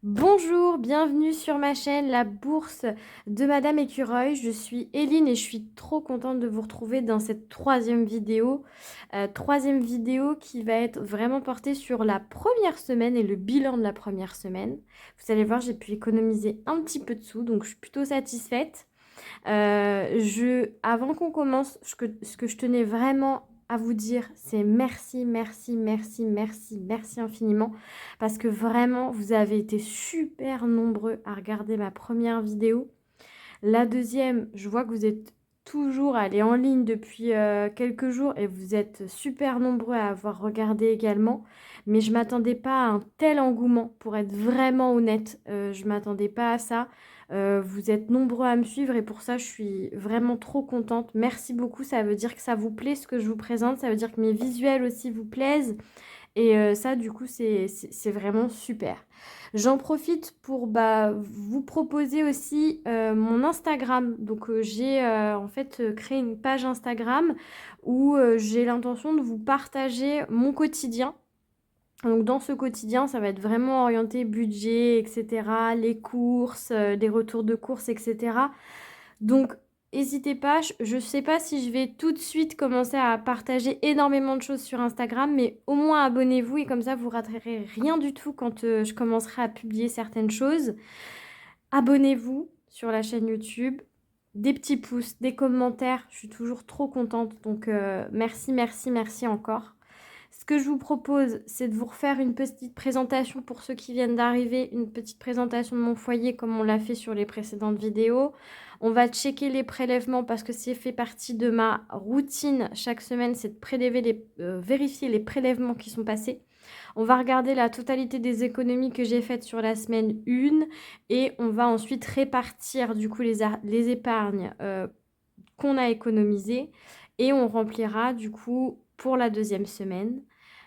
Bonjour, bienvenue sur ma chaîne La Bourse de Madame Écureuil. Je suis Eline et je suis trop contente de vous retrouver dans cette troisième vidéo. Troisième vidéo qui va être vraiment portée sur la première semaine et le bilan de la première semaine. Vous allez voir, j'ai pu économiser un petit peu de sous, donc je suis plutôt satisfaite. Avant qu'on commence, ce que je tenais vraiment à vous dire, c'est merci, merci, merci, merci, merci infiniment. Parce que vraiment, vous avez été super nombreux à regarder ma première vidéo. La deuxième, je vois que vous êtes toujours allés en ligne depuis quelques jours et vous êtes super nombreux à avoir regardé également. Mais je ne m'attendais pas à un tel engouement, pour être vraiment honnête. Je ne m'attendais pas à ça. Vous êtes nombreux à me suivre et pour ça, je suis vraiment trop contente. Merci beaucoup. Ça veut dire que ça vous plaît ce que je vous présente. Ça veut dire que mes visuels aussi vous plaisent. Et ça, du coup, c'est vraiment super. J'en profite pour vous proposer aussi mon Instagram. Donc, j'ai en fait créé une page Instagram où j'ai l'intention de vous partager mon quotidien. Donc, dans ce quotidien, ça va être vraiment orienté budget, etc., les courses, les retours de courses, etc. Donc, n'hésitez pas, je ne sais pas si je vais tout de suite commencer à partager énormément de choses sur Instagram, mais au moins abonnez-vous et comme ça, vous raterez rien du tout quand je commencerai à publier certaines choses. Abonnez-vous sur la chaîne YouTube, des petits pouces, des commentaires, je suis toujours trop contente, donc merci, merci, merci encore. Ce que je vous propose, c'est de vous refaire une petite présentation pour ceux qui viennent d'arriver, une petite présentation de mon foyer comme on l'a fait sur les précédentes vidéos. On va checker les prélèvements parce que c'est fait partie de ma routine chaque semaine, c'est de vérifier les prélèvements qui sont passés. On va regarder la totalité des économies que j'ai faites sur la semaine 1 et on va ensuite répartir du coup les épargnes qu'on a économisées et on remplira du coup pour la deuxième semaine.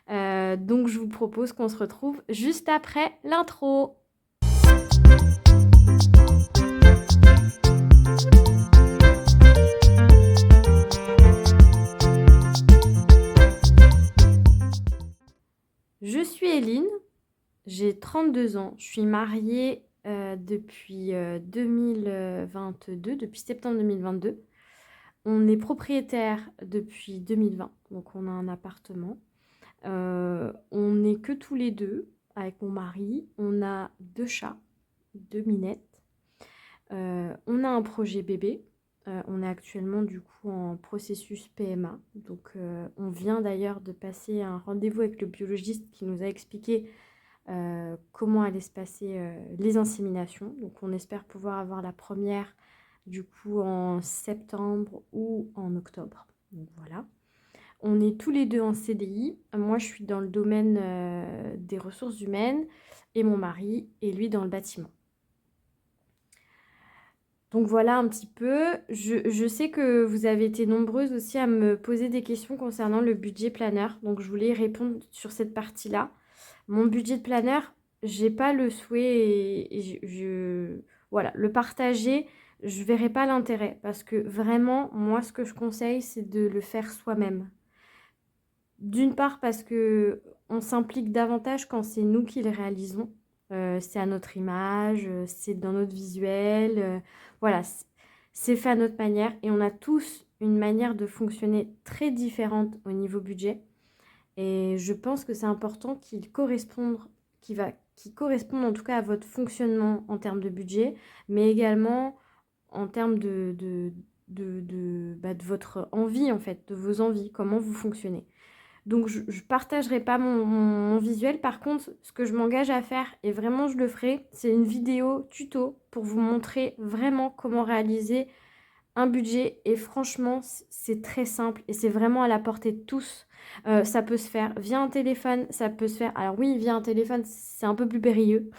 Donc je vous propose qu'on se retrouve juste après l'intro. Je suis Eline, j'ai 32 ans, je suis mariée depuis 2022, depuis septembre 2022. On est propriétaire depuis 2020, donc on a un appartement. On n'est que tous les deux avec mon mari. On a 2 chats, 2 minettes. On a un projet bébé. On est actuellement du coup en processus PMA. Donc on vient d'ailleurs de passer un rendez-vous avec le biologiste qui nous a expliqué comment allaient se passer les inséminations. Donc on espère pouvoir avoir la première du coup en septembre ou en octobre. Donc voilà. On est tous les deux en CDI. Moi, je suis dans le domaine des ressources humaines et mon mari est lui dans le bâtiment. Donc voilà un petit peu. Je sais que vous avez été nombreuses aussi à me poser des questions concernant le budget planeur. Donc je voulais répondre sur cette partie-là. Mon budget de planeur, j'ai pas le souhait voilà, le partager, je verrai pas l'intérêt parce que vraiment, moi, ce que je conseille, c'est de le faire soi-même. D'une part parce que on s'implique davantage quand c'est nous qui le réalisons. C'est à notre image, c'est dans notre visuel. Voilà, c'est fait à notre manière et on a tous une manière de fonctionner très différente au niveau budget. Et je pense que c'est important qu'il corresponde en tout cas à votre fonctionnement en termes de budget, mais également en termes de votre envie en fait, de vos envies, comment vous fonctionnez. Donc, je ne partagerai pas mon visuel. Par contre, ce que je m'engage à faire, et vraiment je le ferai, c'est une vidéo tuto pour vous montrer vraiment comment réaliser un budget. Et franchement, c'est très simple et c'est vraiment à la portée de tous. Ça peut se faire via un téléphone, ça peut se faire... Alors oui, via un téléphone, c'est un peu plus périlleux,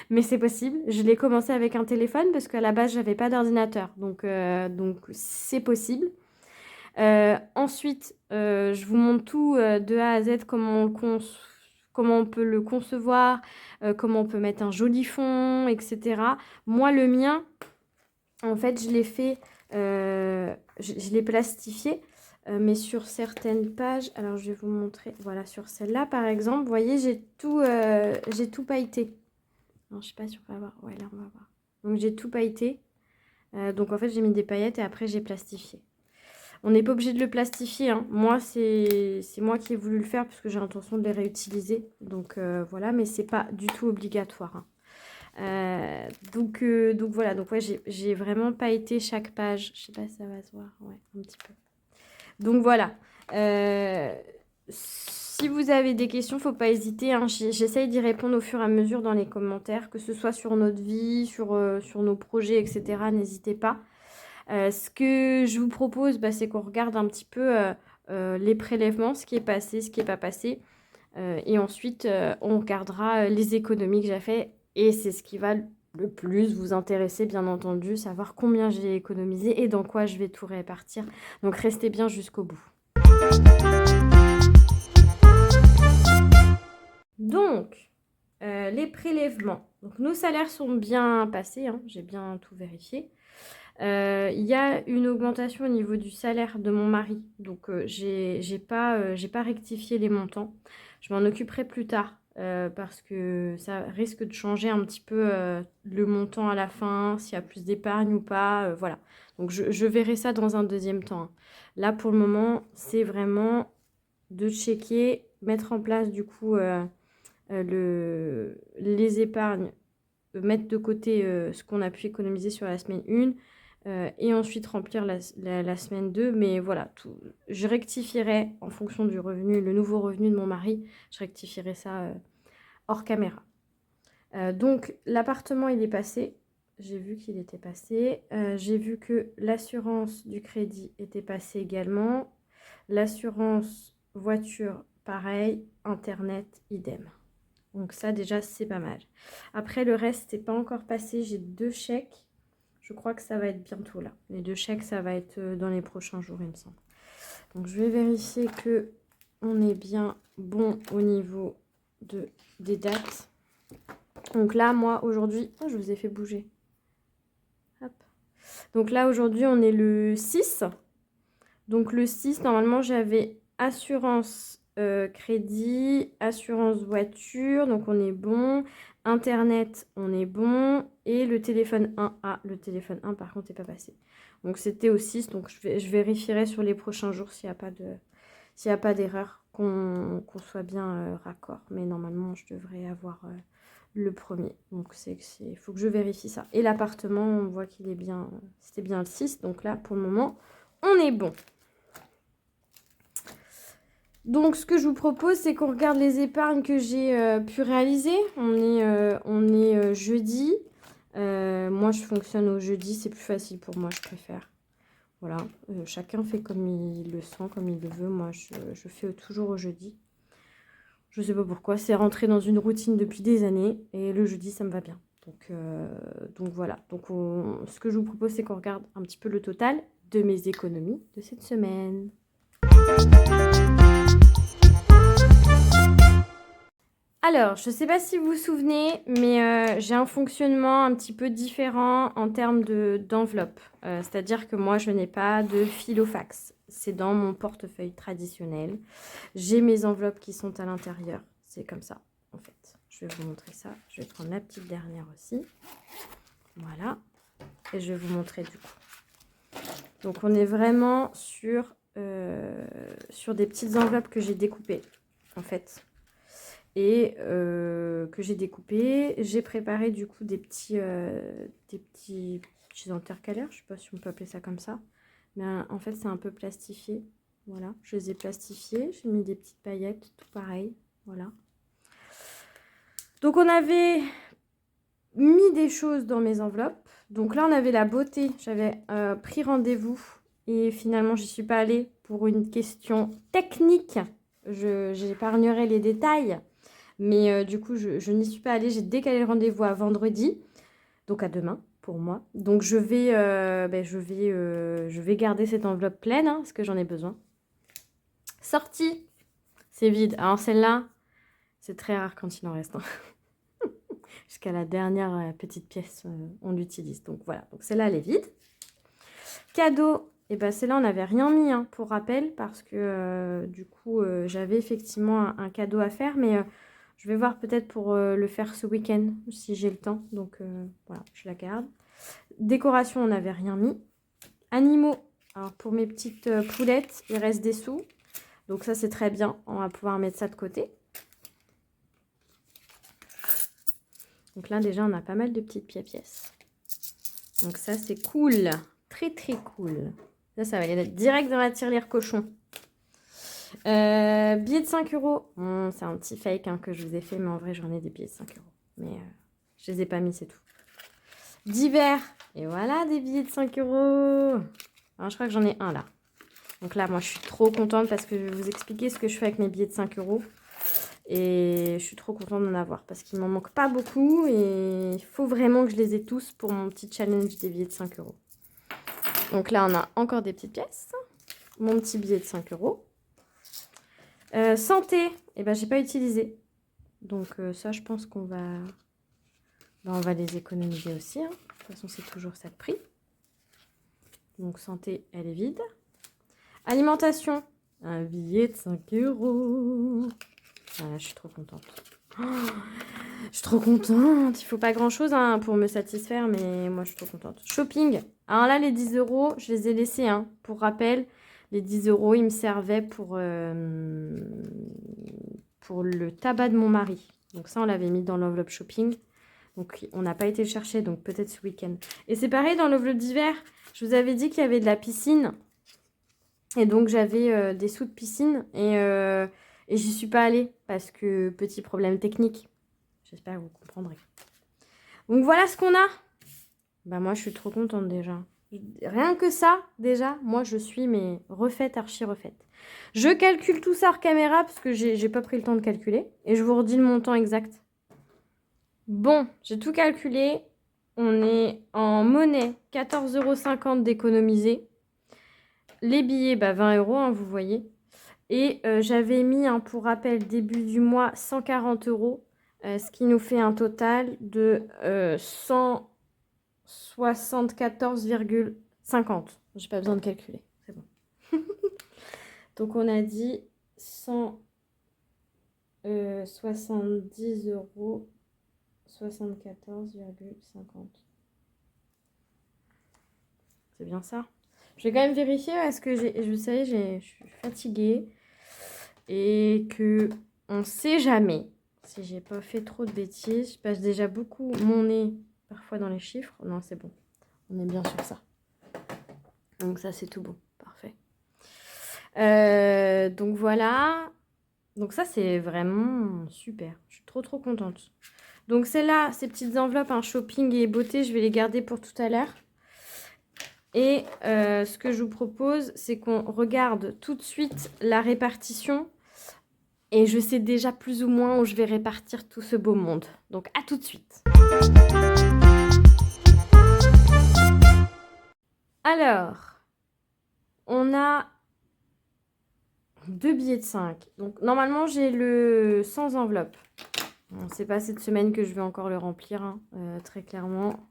mais c'est possible. Je l'ai commencé avec un téléphone parce qu'à la base, j'avais pas d'ordinateur. Donc c'est possible. Ensuite, je vous montre tout de A à Z, comment on peut le concevoir, comment on peut mettre un joli fond, etc. Moi, le mien, en fait, je l'ai fait, je l'ai plastifié, mais sur certaines pages, alors je vais vous montrer, voilà, sur celle-là, par exemple, vous voyez, j'ai tout pailleté. Non, je sais pas si on va voir. Ouais, là, on va voir. Donc, j'ai tout pailleté. Donc, en fait, j'ai mis des paillettes et après, j'ai plastifié. On n'est pas obligé de le plastifier, hein. Moi, c'est moi qui ai voulu le faire parce que j'ai l'intention de les réutiliser. Donc, voilà, mais c'est pas du tout obligatoire, hein. Donc voilà, donc ouais, j'ai vraiment pailleté chaque page. Je sais pas si ça va se voir, ouais, un petit peu. Donc voilà. Si vous avez des questions, faut pas hésiter, hein. J'essaye d'y répondre au fur et à mesure dans les commentaires, que ce soit sur notre vie, sur nos projets, etc. N'hésitez pas. Ce que je vous propose, bah, c'est qu'on regarde un petit peu les prélèvements, ce qui est passé, ce qui n'est pas passé. Et ensuite, on regardera les économies que j'ai fait. Et c'est ce qui va le plus vous intéresser, bien entendu, savoir combien j'ai économisé et dans quoi je vais tout répartir. Donc, restez bien jusqu'au bout. Donc, les prélèvements. Donc, nos salaires sont bien passés, hein, j'ai bien tout vérifié. Il y a une augmentation au niveau du salaire de mon mari. Donc, j'ai pas rectifié les montants. Je m'en occuperai plus tard parce que ça risque de changer un petit peu le montant à la fin, s'il y a plus d'épargne ou pas. Voilà. Donc, je verrai ça dans un deuxième temps, hein. Là, pour le moment, c'est vraiment de checker, mettre en place du coup les épargnes, mettre de côté ce qu'on a pu économiser sur la semaine 1 et ensuite remplir la semaine 2. Mais voilà, je rectifierai en fonction du revenu, le nouveau revenu de mon mari, je rectifierai ça hors caméra. Donc l'appartement, il est passé. J'ai vu qu'il était passé. J'ai vu que l'assurance du crédit était passée également. L'assurance voiture, pareil. Internet, idem. Donc ça, déjà, c'est pas mal. Après, le reste, c'est pas encore passé. J'ai 2 chèques. Je crois que ça va être bientôt là. Les 2 chèques, ça va être dans les prochains jours, il me semble. Donc, je vais vérifier que on est bien bon au niveau des dates. Donc là, moi, aujourd'hui... Oh, je vous ai fait bouger. Hop. Donc là, aujourd'hui, on est le 6. Donc le 6, normalement, j'avais assurance crédit, assurance voiture, donc on est bon. Internet, on est bon. Et le téléphone 1, le téléphone 1, par contre, n'est pas passé. Donc c'était au 6, donc je vérifierai sur les prochains jours s'il n'y a pas d'erreur, qu'on soit bien raccord. Mais normalement, je devrais avoir le premier. Donc il faut que je vérifie ça. Et l'appartement, on voit qu'il est bien, c'était bien le 6. Donc là, pour le moment, on est bon. Donc, ce que je vous propose, c'est qu'on regarde les épargnes que j'ai pu réaliser. On est jeudi. Moi, je fonctionne au jeudi. C'est plus facile pour moi, je préfère. Voilà. Chacun fait comme il le sent, comme il le veut. Moi, je fais toujours au jeudi. Je ne sais pas pourquoi. C'est rentré dans une routine depuis des années. Et le jeudi, ça me va bien. Donc voilà. Donc, ce que je vous propose, c'est qu'on regarde un petit peu le total de mes économies de cette semaine. Alors, je ne sais pas si vous vous souvenez, mais j'ai un fonctionnement un petit peu différent en termes d'enveloppe. C'est-à-dire que moi, je n'ai pas de filofax. C'est dans mon portefeuille traditionnel. J'ai mes enveloppes qui sont à l'intérieur. C'est comme ça, en fait. Je vais vous montrer ça. Je vais prendre la petite dernière aussi. Voilà. Et je vais vous montrer du coup. Donc, on est vraiment sur des petites enveloppes que j'ai découpées, en fait. Et que j'ai découpé. J'ai préparé du coup des petits intercalaires. Je ne sais pas si on peut appeler ça comme ça. Mais en fait, c'est un peu plastifié. Voilà, je les ai plastifiés. J'ai mis des petites paillettes, tout pareil. Voilà. Donc, on avait mis des choses dans mes enveloppes. Donc là, on avait la beauté. J'avais pris rendez-vous. Et finalement, j'y suis pas allée pour une question technique. J'épargnerai les détails. Mais du coup, je n'y suis pas allée. J'ai décalé le rendez-vous à vendredi. Donc à demain pour moi. Donc je vais garder cette enveloppe pleine hein, parce que j'en ai besoin. Sortie. C'est vide. Alors celle-là, c'est très rare quand il en reste. Hein. Jusqu'à la dernière petite pièce, on l'utilise. Donc voilà. Donc celle-là, elle est vide. Cadeau. Et bien celle-là, on n'avait rien mis hein, pour rappel parce que du coup, j'avais effectivement un cadeau à faire. Mais... Je vais voir peut-être pour le faire ce week-end, si j'ai le temps. Donc voilà, je la garde. Décoration, on n'avait rien mis. Animaux, alors pour mes petites poulettes, il reste des sous. Donc ça, c'est très bien. On va pouvoir mettre ça de côté. Donc là, déjà, on a pas mal de petites pièces. Donc ça, c'est cool. Très, très cool. Là, ça va aller direct dans la tirelire cochon. Billets de 5 euros. C'est un petit fake hein, que je vous ai fait, mais en vrai, j'en ai des billets de 5 euros. Mais je les ai pas mis, c'est tout. Divers. Et voilà, des billets de 5 euros. Alors, je crois que j'en ai un là. Donc là, moi, je suis trop contente parce que je vais vous expliquer ce que je fais avec mes billets de 5 euros. Et je suis trop contente d'en avoir parce qu'il m'en manque pas beaucoup. Et il faut vraiment que je les ai tous pour mon petit challenge des billets de 5 euros. Donc là, on a encore des petites pièces. Mon petit billet de 5 euros. Santé, eh ben, j'ai pas utilisé. Donc ça, je pense qu'on va... Ben, on va les économiser aussi. Hein. De toute façon, c'est toujours ça de prix. Donc santé, elle est vide. Alimentation, un billet de 5 euros. Voilà, je suis trop contente. Oh, je suis trop contente. Il faut pas grand-chose hein, pour me satisfaire, mais moi, je suis trop contente. Shopping. Alors là, les 10 euros, je les ai laissés. Hein. Pour rappel, les 10 euros, ils me servaient pour le tabac de mon mari. Donc ça, on l'avait mis dans l'enveloppe shopping. Donc, on n'a pas été le chercher, donc peut-être ce week-end. Et c'est pareil, dans l'enveloppe d'hiver, je vous avais dit qu'il y avait de la piscine. Et donc, j'avais des sous de piscine. Et j'y suis pas allée parce que petit problème technique. J'espère que vous comprendrez. Donc, voilà ce qu'on a. Bah, moi, je suis trop contente déjà. Rien que ça, déjà, moi, je suis mais refaite, archi refaite. Je calcule tout ça hors caméra parce que j'ai pas pris le temps de calculer. Et je vous redis le montant exact. Bon, j'ai tout calculé. On est en monnaie, 14,50 € d'économiser. Les billets, bah 20 euros, hein, vous voyez. Et j'avais mis, hein, pour rappel, début du mois, 140 €, ce qui nous fait un total de 174,50. J'ai pas besoin de calculer, c'est bon. Donc on a dit 170 €. 74,50. C'est bien ça. Je vais quand même vérifier parce que je sais, je suis fatiguée et que on sait jamais si j'ai pas fait trop de bêtises. Je passe déjà beaucoup mon nez parfois dans les chiffres. Non, c'est bon. On est bien sur ça. Donc ça, c'est tout bon. Parfait. Donc voilà. Donc ça, c'est vraiment super. Je suis trop contente. Donc celles-là, ces petites enveloppes, hein, shopping et beauté, je vais les garder pour tout à l'heure. Et ce que je vous propose, c'est qu'on regarde tout de suite la répartition. Et je sais déjà plus ou moins où je vais répartir tout ce beau monde. Donc à tout de suite. Alors, on a 2 billets de 5. Donc normalement, j'ai le sans enveloppe. Bon, c'est pas cette semaine que je vais encore le remplir, hein, très clairement.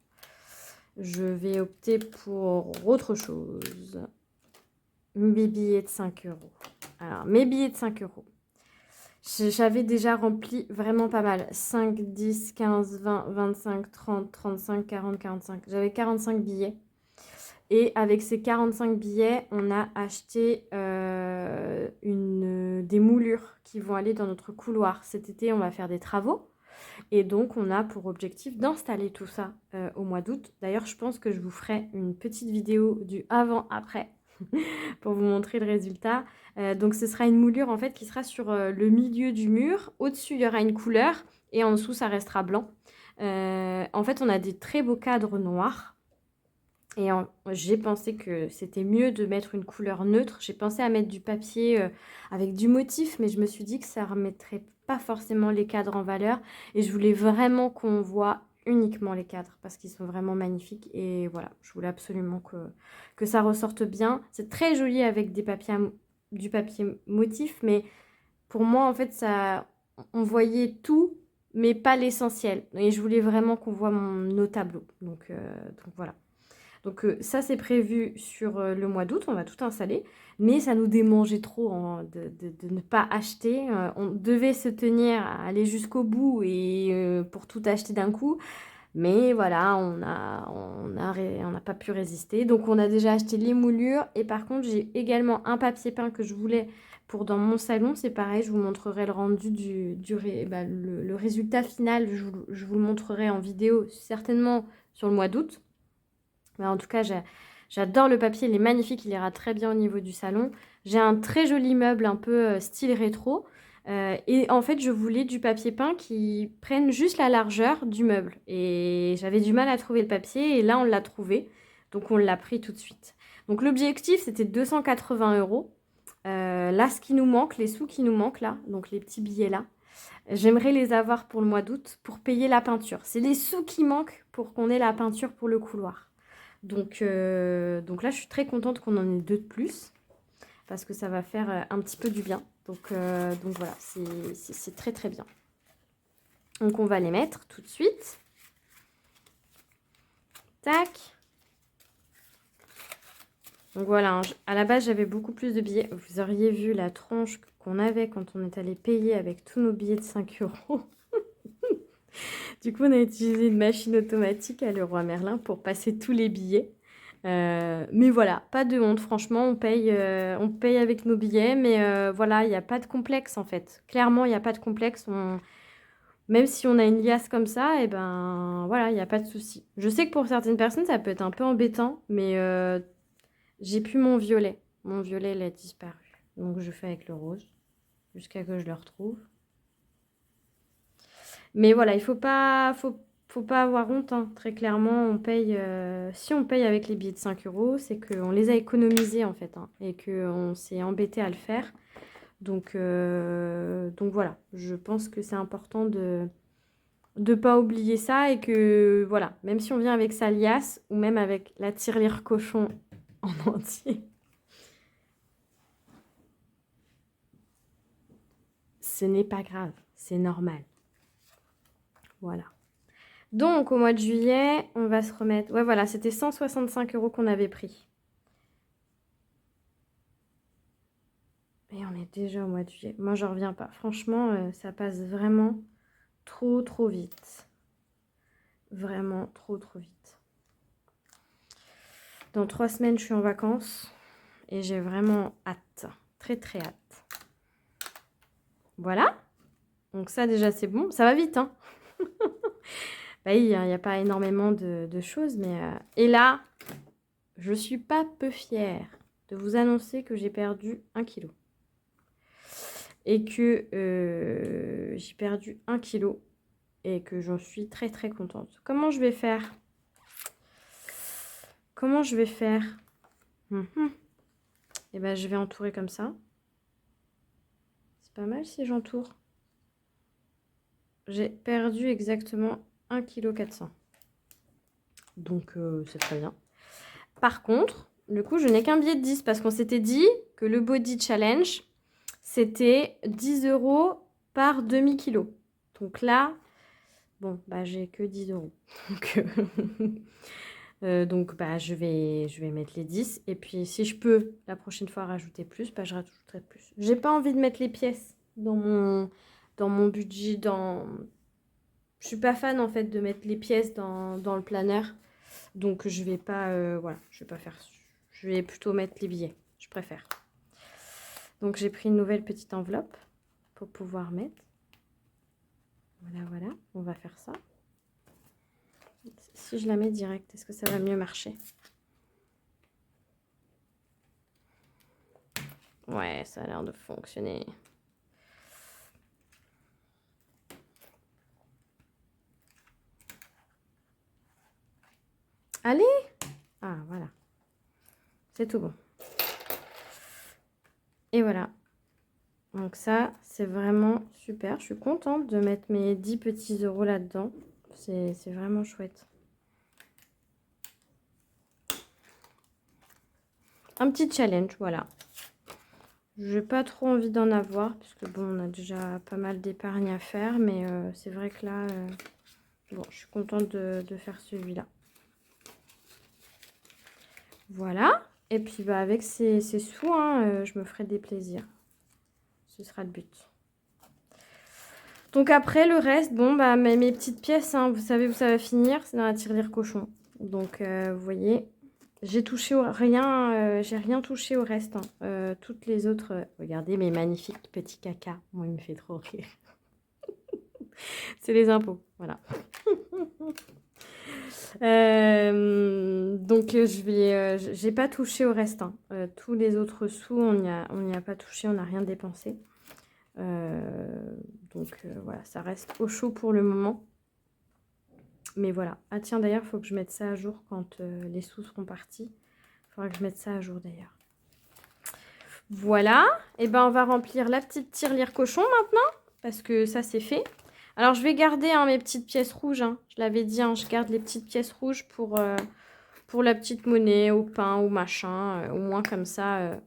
Je vais opter pour autre chose. Mes billets de 5 euros. Alors, mes billets de 5 euros. J'avais déjà rempli vraiment pas mal. 5, 10, 15, 20, 25, 30, 35, 40, 45. J'avais 45 billets. Et avec ces 45 billets, on a acheté des moulures qui vont aller dans notre couloir. Cet été, on va faire des travaux. Et donc, on a pour objectif d'installer tout ça au mois d'août. D'ailleurs, je pense que je vous ferai une petite vidéo du avant-après pour vous montrer le résultat. Donc, ce sera une moulure en fait qui sera sur le milieu du mur. Au-dessus, il y aura une couleur et en dessous, ça restera blanc. En fait, on a des très beaux cadres noirs. Et j'ai pensé que c'était mieux de mettre une couleur neutre. J'ai pensé à mettre du papier avec du motif, mais je me suis dit que ça ne remettrait pas forcément les cadres en valeur. Et je voulais vraiment qu'on voit uniquement les cadres parce qu'ils sont vraiment magnifiques. Et voilà, je voulais absolument que ça ressorte bien. C'est très joli avec du papier motif, mais pour moi, en fait, on voyait tout, mais pas l'essentiel. Et je voulais vraiment qu'on voit nos tableaux. Donc voilà. Donc ça, c'est prévu sur le mois d'août, on va tout installer. Mais ça nous démangeait trop hein, de ne pas acheter. On devait se tenir à aller jusqu'au bout et pour tout acheter d'un coup. Mais voilà, on n'a pas pu résister. Donc on a déjà acheté les moulures. Et par contre, j'ai également un papier peint que je voulais pour dans mon salon. C'est pareil, je vous montrerai le rendu le résultat final. Je vous le montrerai en vidéo, certainement sur le mois d'août. Mais en tout cas, j'adore le papier, il est magnifique, il ira très bien au niveau du salon. J'ai un très joli meuble un peu style rétro. Et en fait, je voulais du papier peint qui prenne juste la largeur du meuble. Et j'avais du mal à trouver le papier et là, on l'a trouvé. Donc, on l'a pris tout de suite. Donc, l'objectif, c'était 280 euros. Là, ce qui nous manque, les sous qui nous manquent là, donc les petits billets là, j'aimerais les avoir pour le mois d'août pour payer la peinture. C'est les sous qui manquent pour qu'on ait la peinture pour le couloir. Donc là, je suis très contente qu'on en ait deux de plus parce que ça va faire un petit peu du bien. Donc voilà, c'est très très bien. Donc on va les mettre tout de suite. Tac. Donc voilà, à la base, j'avais beaucoup plus de billets. Vous auriez vu la tronche qu'on avait quand on est allé payer avec tous nos billets de 5 euros. Du coup, on a utilisé une machine automatique à Leroy Merlin pour passer tous les billets. Mais voilà, pas de honte, franchement, on paye avec nos billets, mais voilà, il n'y a pas de complexe en fait. Clairement, il n'y a pas de complexe. Même si on a une liasse comme ça, et ben voilà, il n'y a pas de souci. Je sais que pour certaines personnes, ça peut être un peu embêtant, mais j'ai plus mon violet. Mon violet, il a disparu. Donc je fais avec le rose, jusqu'à que je le retrouve. Mais voilà, il faut pas avoir honte, hein. Très clairement, on paye, si on paye avec les billets de 5 euros, c'est qu'on les a économisés en fait, hein, et qu'on s'est embêté à le faire. Donc voilà, je pense que c'est important de ne pas oublier ça et que voilà, même si on vient avec sa liasse ou même avec la tirelire cochon en entier, ce n'est pas grave, c'est normal. Voilà. Donc, au mois de juillet, on va se remettre... Ouais, voilà, c'était 165 euros qu'on avait pris. Et on est déjà au mois de juillet. Moi, je reviens pas. Franchement, ça passe vraiment trop, trop vite. Vraiment trop, trop vite. Dans 3 semaines, je suis en vacances. Et j'ai vraiment hâte. Très, très hâte. Voilà. Donc ça, déjà, c'est bon. Ça va vite, hein. Bah, il n'y a pas énormément de choses. Mais Et là, je suis pas peu fière de vous annoncer que j'ai perdu 1 kg. Et que j'ai perdu 1 kg et que j'en suis très très contente. Comment je vais faire? Comment je vais faire? Et ben je vais entourer comme ça. C'est pas mal si j'entoure. J'ai perdu exactement 1,4 kg. Donc c'est très bien. Par contre, du coup, je n'ai qu'un billet de 10 parce qu'on s'était dit que le Body Challenge, c'était 10 euros par demi-kilo. Donc là, bon, bah j'ai que 10 euros. Donc bah, je vais mettre les 10. Et puis, si je peux, la prochaine fois, rajouter plus, bah, je rajouterai plus. J'ai pas envie de mettre les pièces dans mon budget. Je suis pas fan, en fait, de mettre les pièces dans le planeur. Donc, je vais pas... voilà, je vais pas faire... Je vais plutôt mettre les billets. Je préfère. Donc, j'ai pris une nouvelle petite enveloppe pour pouvoir mettre. Voilà, voilà. On va faire ça. Si je la mets direct, est-ce que ça va mieux marcher? Ouais, ça a l'air de fonctionner. Allez! Ah, voilà. C'est tout bon. Et voilà. Donc ça, c'est vraiment super. Je suis contente de mettre mes 10 petits euros là-dedans. C'est vraiment chouette. Un petit challenge, voilà. Je n'ai pas trop envie d'en avoir, parce que bon, on a déjà pas mal d'épargne à faire. Mais c'est vrai que là, bon, je suis contente de faire celui-là. Voilà. Et puis bah, avec ces sous, hein, je me ferai des plaisirs. Ce sera le but. Donc après, le reste, bon, bah, mes petites pièces, hein, vous savez où ça va finir, c'est dans la tirelire cochon. Donc, vous voyez, j'ai touché rien, j'ai rien touché au reste. Hein. Toutes les autres, regardez mes magnifiques petits caca. Moi, il me fait trop rire. C'est les impôts, voilà. Donc, j'ai pas touché au reste. Hein. Tous les autres sous, on n'y a pas touché, on n'a rien dépensé. Voilà, ça reste au chaud pour le moment. Mais voilà. Ah tiens, d'ailleurs, il faut que je mette ça à jour quand les sous seront partis. Il faudra que je mette ça à jour d'ailleurs. Voilà. Et ben on va remplir la petite tirelire cochon maintenant. Parce que ça, c'est fait. Alors, je vais garder hein, mes petites pièces rouges. Hein. Je l'avais dit, hein, je garde les petites pièces rouges pour la petite monnaie, au pain, au machin. Au moins, comme ça,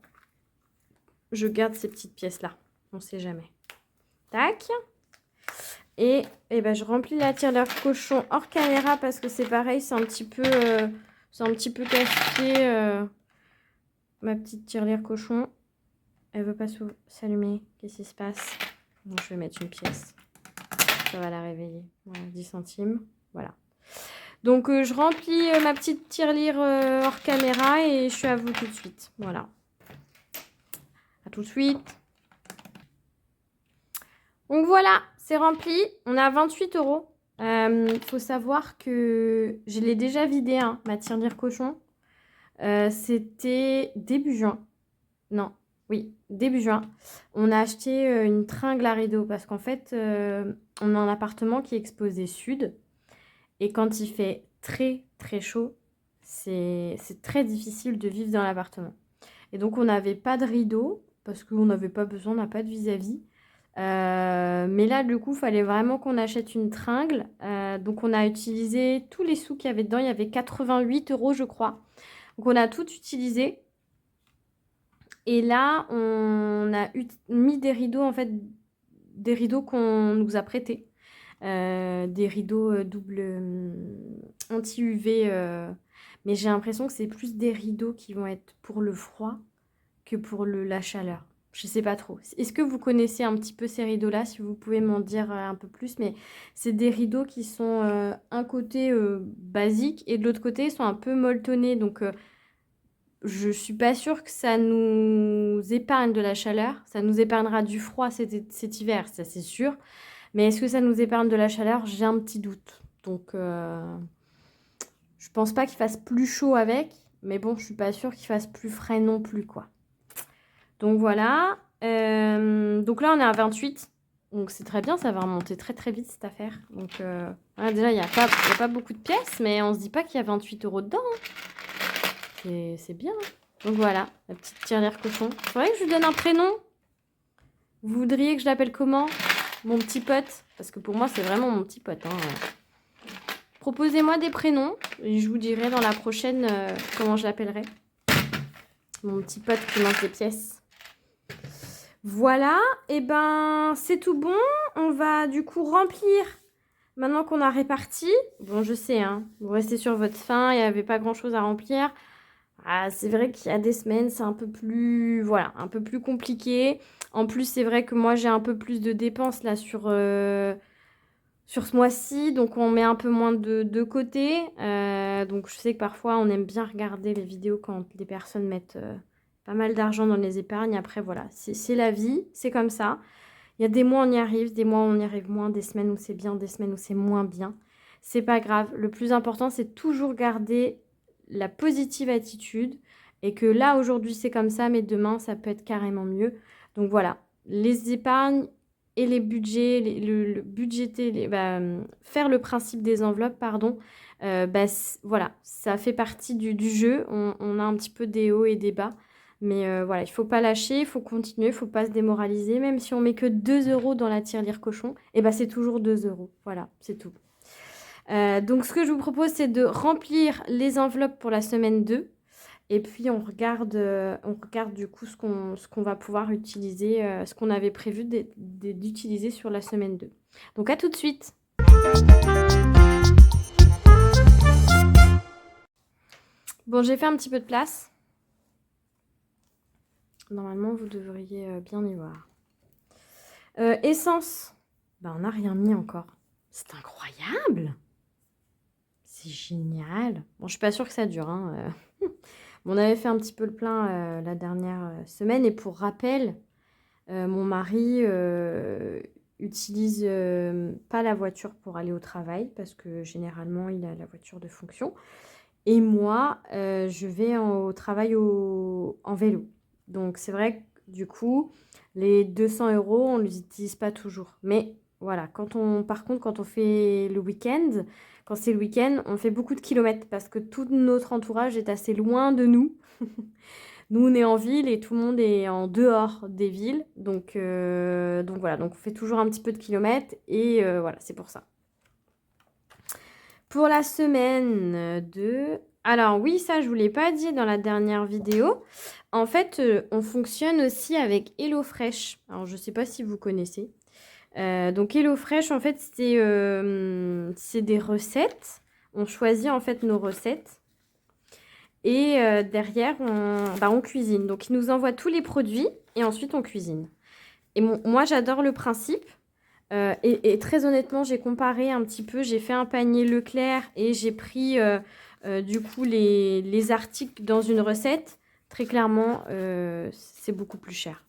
je garde ces petites pièces-là. On ne sait jamais. Tac. Et ben, je remplis la tirelire cochon hors caméra parce que c'est pareil, c'est un petit peu casse-pied. Ma petite tirelire cochon, elle veut pas s'allumer. Qu'est-ce qui se passe? Bon, je vais mettre une pièce. Ça va la réveiller. Voilà, 10 centimes. Voilà. Donc, je remplis ma petite tirelire hors caméra et je suis à vous tout de suite. Voilà. À tout de suite. Donc, voilà. C'est rempli. On a 28 €. Faut savoir que je l'ai déjà vidé, hein, ma tirelire cochon. C'était début juin. Non, oui, début juin. On a acheté une tringle à rideaux parce qu'en fait, on a un appartement qui est exposé sud. Et quand il fait très, très chaud, c'est très difficile de vivre dans l'appartement. Et donc, on n'avait pas de rideaux parce qu'on n'avait pas besoin, on n'a pas de vis-à-vis. Mais là, du coup, il fallait vraiment qu'on achète une tringle. Donc, on a utilisé tous les sous qu'il y avait dedans. Il y avait 88 €, je crois. Donc, on a tout utilisé. Et là, on a mis des rideaux, en fait, des rideaux qu'on nous a prêtés. Des rideaux double anti-UV. Mais j'ai l'impression que c'est plus des rideaux qui vont être pour le froid que pour la chaleur. Je sais pas trop. Est-ce que vous connaissez un petit peu ces rideaux-là? Si vous pouvez m'en dire un peu plus. Mais c'est des rideaux qui sont un côté basique et de l'autre côté, ils sont un peu molletonnés. Donc, je suis pas sûre que ça nous épargne de la chaleur. Ça nous épargnera du froid cet hiver, ça c'est sûr. Mais est-ce que ça nous épargne de la chaleur? J'ai un petit doute. Donc, je pense pas qu'il fasse plus chaud avec. Mais bon, je suis pas sûre qu'il fasse plus frais non plus, quoi. Donc voilà. Donc là, on est à 28. Donc c'est très bien, ça va remonter très très vite cette affaire. Donc voilà, déjà, il n'y a pas beaucoup de pièces, mais on se dit pas qu'il y a 28 € dedans. Hein. C'est bien. Hein. Donc voilà, la petite tirelire cochon. C'est vrai que je lui donne un prénom. Vous voudriez que je l'appelle comment? Mon petit pote. Parce que pour moi, c'est vraiment mon petit pote. Hein. Proposez-moi des prénoms. Et je vous dirai dans la prochaine comment je l'appellerai. Mon petit pote qui mange des pièces. Voilà, et ben c'est tout bon. On va du coup remplir, maintenant qu'on a réparti. Bon, je sais, hein, vous restez sur votre faim, il n'y avait pas grand-chose à remplir. Ah, c'est vrai qu'il y a des semaines, c'est un peu plus, voilà, un peu plus compliqué. En plus, c'est vrai que moi, j'ai un peu plus de dépenses là sur ce mois-ci, donc on met un peu moins de côté. Donc je sais que parfois, on aime bien regarder les vidéos quand les personnes mettent... pas mal d'argent dans les épargnes. Après, voilà, c'est la vie, c'est comme ça. Il y a des mois, on y arrive, des mois, on y arrive moins, des semaines où c'est bien, des semaines où c'est moins bien. C'est pas grave. Le plus important, c'est toujours garder la positive attitude et que là, aujourd'hui, c'est comme ça, mais demain, ça peut être carrément mieux. Donc voilà, les épargnes et les budgets, le budgéter, faire le principe des enveloppes, pardon, voilà, ça fait partie du jeu. On a un petit peu des hauts et des bas. Mais voilà, il ne faut pas lâcher, il faut continuer, il ne faut pas se démoraliser. Même si on met que 2 € dans la tirelire cochon, et ben c'est toujours 2 €. Voilà, c'est tout. Donc ce que je vous propose, c'est de remplir les enveloppes pour la semaine 2. Et puis on regarde du coup ce qu'on va pouvoir utiliser, ce qu'on avait prévu d'utiliser sur la semaine 2. Donc à tout de suite. Bon, j'ai fait un petit peu de place. Normalement, vous devriez bien y voir. Essence. Ben, on n'a rien mis encore. C'est incroyable. C'est génial. Bon, je suis pas sûre que ça dure. Hein. On avait fait un petit peu le plein la dernière semaine. Et pour rappel, mon mari utilise pas la voiture pour aller au travail parce que généralement, il a la voiture de fonction. Et moi, je vais au travail en vélo. Donc, c'est vrai que du coup, les 200 €, on ne les utilise pas toujours. Mais voilà, par contre, quand on fait le week-end, quand c'est le week-end, on fait beaucoup de kilomètres parce que tout notre entourage est assez loin de nous. Nous, on est en ville et tout le monde est en dehors des villes. Donc voilà, donc on fait toujours un petit peu de kilomètres et voilà, c'est pour ça. Pour la semaine de... Alors oui, ça, je ne vous l'ai pas dit dans la dernière vidéo. En fait, on fonctionne aussi avec HelloFresh. Alors, je ne sais pas si vous connaissez. Donc, HelloFresh, en fait, c'est des recettes. On choisit, en fait, nos recettes. Et derrière, on cuisine. Donc, ils nous envoient tous les produits et ensuite, on cuisine. Et moi, j'adore le principe. Et très honnêtement, j'ai comparé un petit peu. J'ai fait un panier Leclerc et j'ai pris du coup les articles dans une recette. Très clairement, c'est beaucoup plus cher.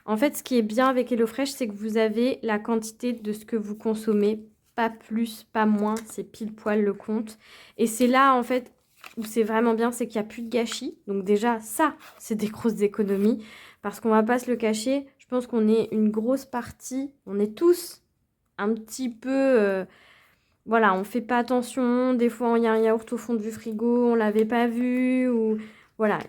En fait, ce qui est bien avec HelloFresh, c'est que vous avez la quantité de ce que vous consommez. Pas plus, pas moins. C'est pile poil le compte. Et c'est là, en fait, où c'est vraiment bien, c'est qu'il n'y a plus de gâchis. Donc déjà, ça, c'est des grosses économies. Parce qu'on ne va pas se le cacher. Je pense qu'on est une grosse partie. On est tous un petit peu... voilà, on fait pas attention. Des fois, il y a un yaourt au fond du frigo, on l'avait pas vu. Ou voilà,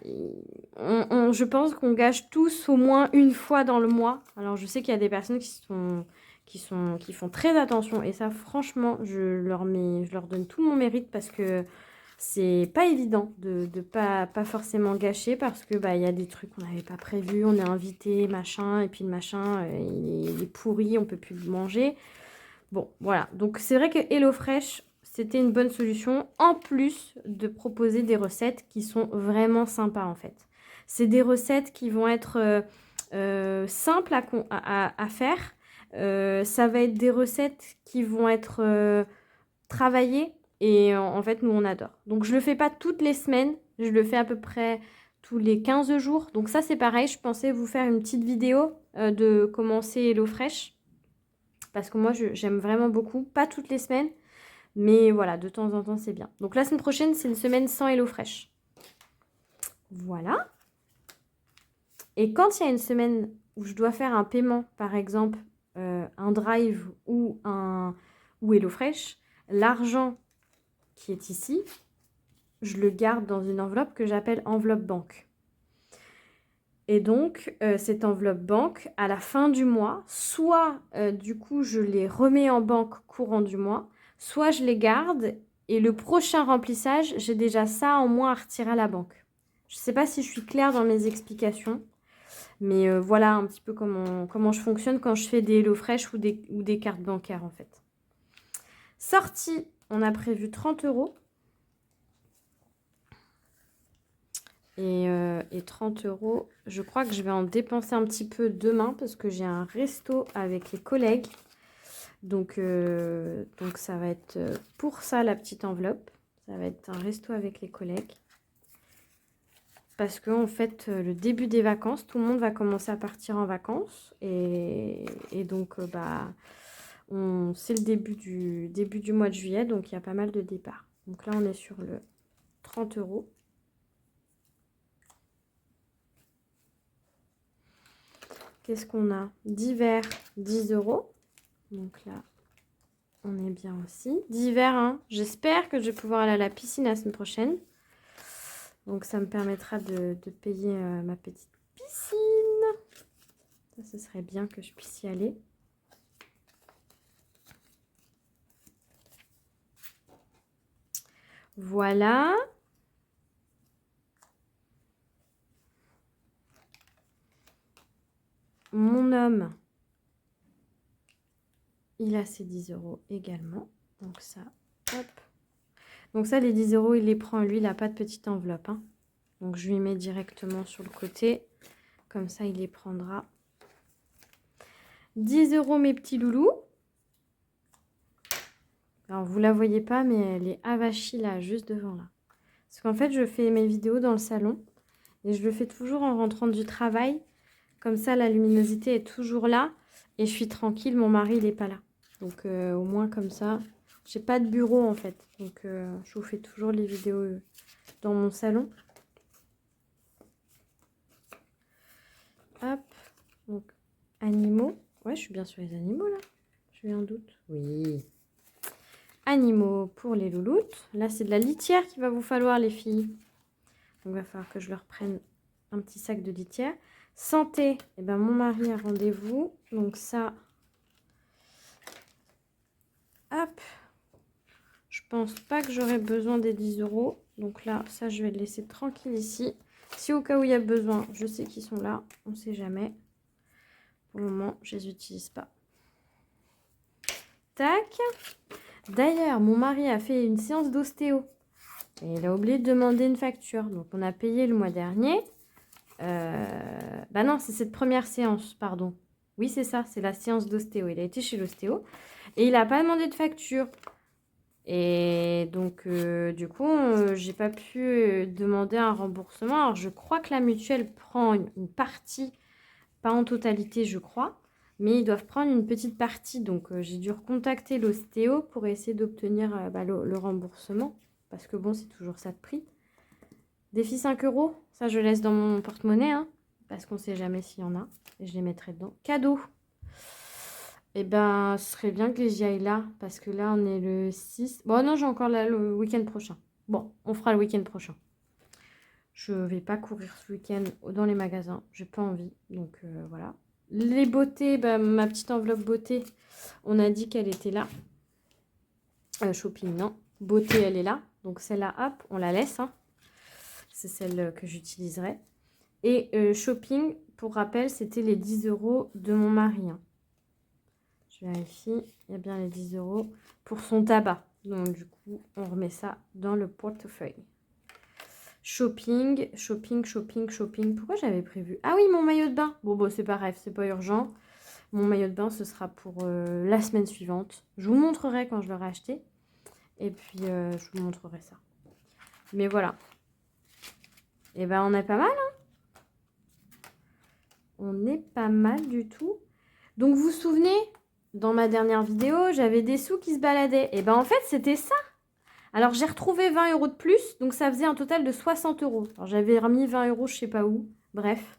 je pense qu'on gâche tous au moins une fois dans le mois. Alors, je sais qu'il y a des personnes qui font très attention. Et ça, franchement, je leur donne tout mon mérite parce que c'est pas évident de pas forcément gâcher parce que bah il y a des trucs qu'on n'avait pas prévus, on est invité, machin, et puis le machin, il est pourri, on peut plus le manger. Bon, voilà. Donc, c'est vrai que HelloFresh, c'était une bonne solution, en plus de proposer des recettes qui sont vraiment sympas, en fait. C'est des recettes qui vont être simples à faire. Ça va être des recettes qui vont être travaillées. Et en fait, nous, on adore. Donc, je ne le fais pas toutes les semaines. Je le fais à peu près tous les 15 jours. Donc, ça, c'est pareil. Je pensais vous faire une petite vidéo de commencer HelloFresh. Parce que moi, j'aime vraiment beaucoup. Pas toutes les semaines, mais voilà, de temps en temps, c'est bien. Donc la semaine prochaine, c'est une semaine sans HelloFresh. Voilà. Et quand il y a une semaine où je dois faire un paiement, par exemple, un Drive ou HelloFresh, l'argent qui est ici, je le garde dans une enveloppe que j'appelle enveloppe banque. Et donc, cette enveloppe banque, à la fin du mois, soit du coup, je les remets en banque courant du mois, soit je les garde et le prochain remplissage, j'ai déjà ça en moins à retirer à la banque. Je ne sais pas si je suis claire dans mes explications, mais voilà un petit peu comment je fonctionne quand je fais des HelloFresh ou des cartes bancaires en fait. Sortie, on a prévu 30 €. Et 30 €, je crois que je vais en dépenser un petit peu demain parce que j'ai un resto avec les collègues. Donc ça va être pour ça la petite enveloppe. Ça va être un resto avec les collègues. Parce qu'en fait, le début des vacances, tout le monde va commencer à partir en vacances. Et donc, c'est le début du mois de juillet. Donc, il y a pas mal de départs. Donc là, on est sur le 30 €. Qu'est-ce qu'on a? D'hiver, 10 €. Donc là, on est bien aussi. D'hiver, hein, j'espère que je vais pouvoir aller à la piscine la semaine prochaine. Donc ça me permettra de payer ma petite piscine. Ça, ce serait bien que je puisse y aller. Voilà. Mon homme, il a ses 10 € également. Donc ça, hop. Donc ça, les 10 euros, il les prend. Lui, il n'a pas de petite enveloppe. Hein. Donc je lui mets directement sur le côté. Comme ça, il les prendra. 10 euros, mes petits loulous. Alors, vous la voyez pas, mais elle est avachie là, juste devant là. Parce qu'en fait, je fais mes vidéos dans le salon. Et je le fais toujours en rentrant du travail. Comme ça, la luminosité est toujours là. Et je suis tranquille, mon mari, il n'est pas là. Donc, au moins comme ça. J'ai pas de bureau, en fait. Donc, je vous fais toujours les vidéos dans mon salon. Hop. Donc, animaux. Ouais, je suis bien sur les animaux, là. J'ai eu un doute. Oui. Animaux pour les louloutes. Là, c'est de la litière qu'il va vous falloir, les filles. Donc, il va falloir que je leur prenne un petit sac de litière. Santé, eh ben, mon mari a rendez-vous. Donc, ça, hop. Je pense pas que j'aurai besoin des 10 euros. Donc là, ça, je vais le laisser tranquille ici. Si au cas où il y a besoin, je sais qu'ils sont là. On ne sait jamais. Pour le moment, je les utilise pas. Tac. D'ailleurs, mon mari a fait une séance d'ostéo. Et il a oublié de demander une facture. Donc, on a payé le mois dernier. Bah non, c'est cette première séance, pardon. Oui, c'est ça, c'est la séance d'ostéo. Il a été chez l'ostéo. Et il n'a pas demandé de facture. Et donc, du coup, j'ai pas pu demander un remboursement. Alors, je crois que la mutuelle prend une partie, pas en totalité, je crois. Mais ils doivent prendre une petite partie. Donc, j'ai dû recontacter l'ostéo pour essayer d'obtenir le remboursement. Parce que bon, c'est toujours ça de prix. Défi 5 euros. Ça, je laisse dans mon porte-monnaie. Hein, parce qu'on ne sait jamais s'il y en a. Et je les mettrai dedans. Cadeau. Eh ben, ce serait bien que j'y aille là. Parce que là, on est le 6. Bon, non, j'ai encore là le week-end prochain. Bon, on fera le week-end prochain. Je ne vais pas courir ce week-end dans les magasins. J'ai pas envie. Donc, voilà. Les beautés, bah, ma petite enveloppe beauté, on a dit qu'elle était là. Shopping, non. Beauté, elle est là. Donc celle-là, hop, on la laisse. Hein. C'est celle que j'utiliserai. Et shopping, pour rappel, c'était les 10 euros de mon mari. Hein. Je vérifie, il y a bien les 10 euros pour son tabac. Donc du coup, on remet ça dans le portefeuille. Shopping, shopping, shopping, shopping. Pourquoi j'avais prévu? Ah oui, mon maillot de bain. Bon, c'est pas grave, c'est pas urgent. Mon maillot de bain, ce sera pour la semaine suivante. Je vous montrerai quand je l'aurai acheté. Et puis, je vous montrerai ça. Mais voilà. Et ben, on est pas mal, hein. On est pas mal du tout. Donc, vous vous souvenez, dans ma dernière vidéo, j'avais des sous qui se baladaient. Et ben, en fait, c'était ça. Alors, j'ai retrouvé 20 euros de plus. Donc, ça faisait un total de 60 euros. Alors, j'avais remis 20 euros, je sais pas où. Bref.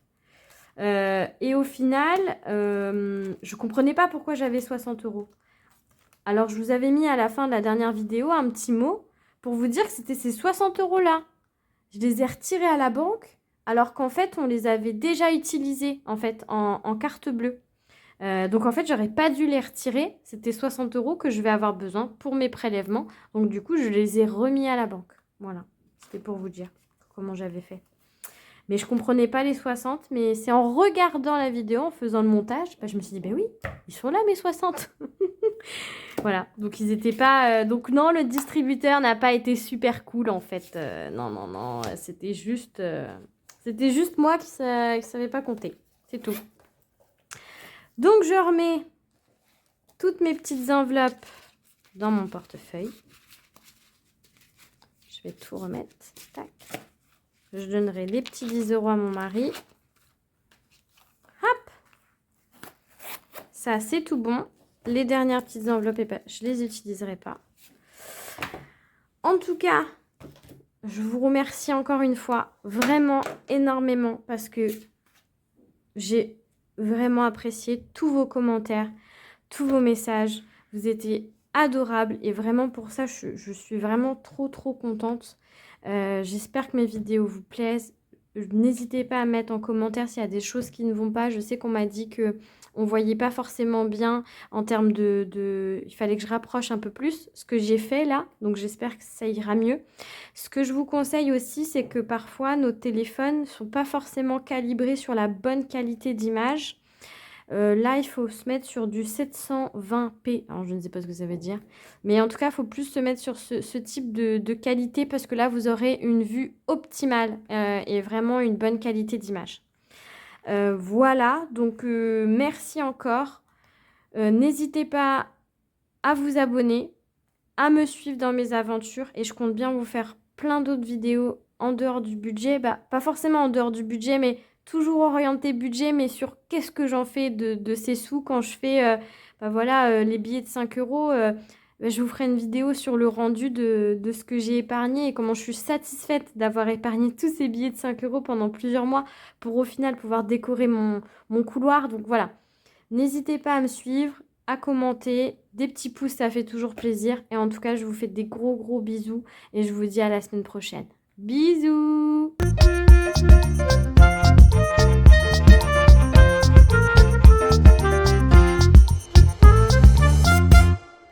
Et au final, je comprenais pas pourquoi j'avais 60 euros. Alors, je vous avais mis à la fin de la dernière vidéo un petit mot pour vous dire que c'était ces 60 euros-là. Je les ai retirés à la banque alors qu'en fait, on les avait déjà utilisés en fait, en carte bleue. Donc, en fait, j'aurais pas dû les retirer. C'était 60 euros que je vais avoir besoin pour mes prélèvements. Donc, du coup, je les ai remis à la banque. Voilà, c'était pour vous dire comment j'avais fait. Mais je comprenais pas les 60, mais c'est en regardant la vidéo, en faisant le montage, je me suis dit, ben oui, ils sont là mes 60. Voilà, donc ils n'étaient pas... donc non, le distributeur n'a pas été super cool en fait. Non, c'était juste moi qui ne savais pas compter. C'est tout. Donc je remets toutes mes petites enveloppes dans mon portefeuille. Je vais tout remettre. Tac. Je donnerai les petits 10 euros à mon mari. Hop. Ça, c'est tout bon. Les dernières petites enveloppes, je ne les utiliserai pas. En tout cas, je vous remercie encore une fois, vraiment énormément, parce que j'ai vraiment apprécié tous vos commentaires, tous vos messages. Vous étiez adorables et vraiment pour ça, je suis vraiment trop contente. J'espère que mes vidéos vous plaisent. N'hésitez pas à mettre en commentaire s'il y a des choses qui ne vont pas. Je sais qu'on m'a dit que on voyait pas forcément bien en termes il fallait que je rapproche un peu plus ce que j'ai fait là. Donc j'espère que ça ira mieux. Ce que je vous conseille aussi, c'est que parfois nos téléphones ne sont pas forcément calibrés sur la bonne qualité d'image. Là, il faut se mettre sur du 720p. Alors, je ne sais pas ce que ça veut dire. Mais en tout cas, il faut plus se mettre sur ce type de qualité parce que là, vous aurez une vue optimale et vraiment une bonne qualité d'image. Voilà, donc merci encore. N'hésitez pas à vous abonner, à me suivre dans mes aventures et je compte bien vous faire plein d'autres vidéos en dehors du budget. Bah, pas forcément en dehors du budget, mais toujours orienté budget, mais sur qu'est-ce que j'en fais de ces sous quand je fais bah voilà, les billets de 5 euros. Bah, je vous ferai une vidéo sur le rendu de ce que j'ai épargné et comment je suis satisfaite d'avoir épargné tous ces billets de 5 euros pendant plusieurs mois pour au final pouvoir décorer mon couloir. Donc voilà, n'hésitez pas à me suivre, à commenter, des petits pouces, ça fait toujours plaisir. Et en tout cas, je vous fais des gros gros bisous et je vous dis à la semaine prochaine. Bisous!